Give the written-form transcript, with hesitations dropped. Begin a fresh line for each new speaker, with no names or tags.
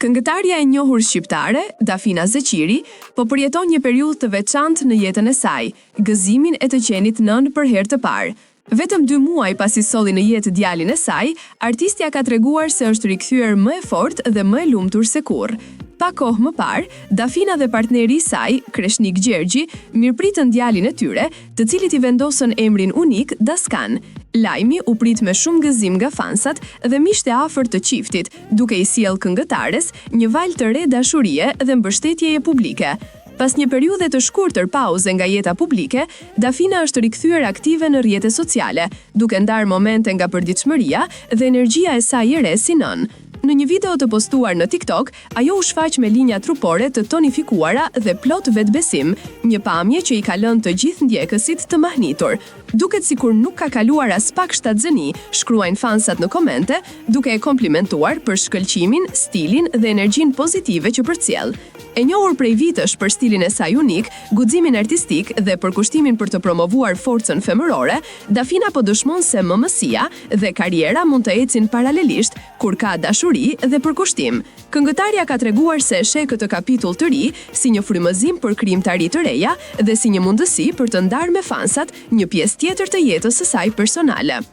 Këngëtarja e njohur shqiptare, Dafina Zeqiri, po përjeton një periudhë të veçantë në jetën e saj, gëzimin e të qenit nën për herë të parë. Vetëm 2 muaj pasi solli në jetë djalin e saj, artistja ka treguar se është rikthyer më e fortë dhe më e lumtur se kurrë. Pa kohë më parë, Dafina dhe partneri i saj, Kreshnik Gjergji, mirëpritën djalin e tyre, të cilit i vendosën emrin unik Daskan. Lajmi u prit me shumë gëzim nga fansat dhe miqtë e afërt të çiftit, duke i sjellë këngëtares një valë të re dashurie dhe mbështetjeje publike. Pas një periudhe të shkurtër pauze nga jeta publike, Dafina është rikthyer aktive në rrjetet sociale, duke ndarë momente nga përditshmëria dhe energjia e saj e re si nën. Në një video të postuar në TikTok, ajo u shfaq me linja trupore të tonifikuara dhe plot vetbesim, një pamje që i ka lënë të gjithë ndjekësit të mahnitur. Duket sikur nuk ka kaluar as pak shtatzëni, shkruajnë fansat në komente, duke e komplimentuar për shkëlqimin, stilin dhe energjinë pozitive që përcjell. E njohur prej vitesh për stilin e saj unik, guximin artistik dhe përkushtimin për të promovuar forcën femërore, Dafina po dëshmon se mëmësia dhe kariera mund të ecin paralelisht kur ka dashuri dhe përkushtim. Këngëtarja ka treguar se e sheh këtë kapitull të ri si një frymëzim për krijimtari të reja dhe si një mundësi për të ndarë me fansat një pjesë tjetër të jetës së saj personale.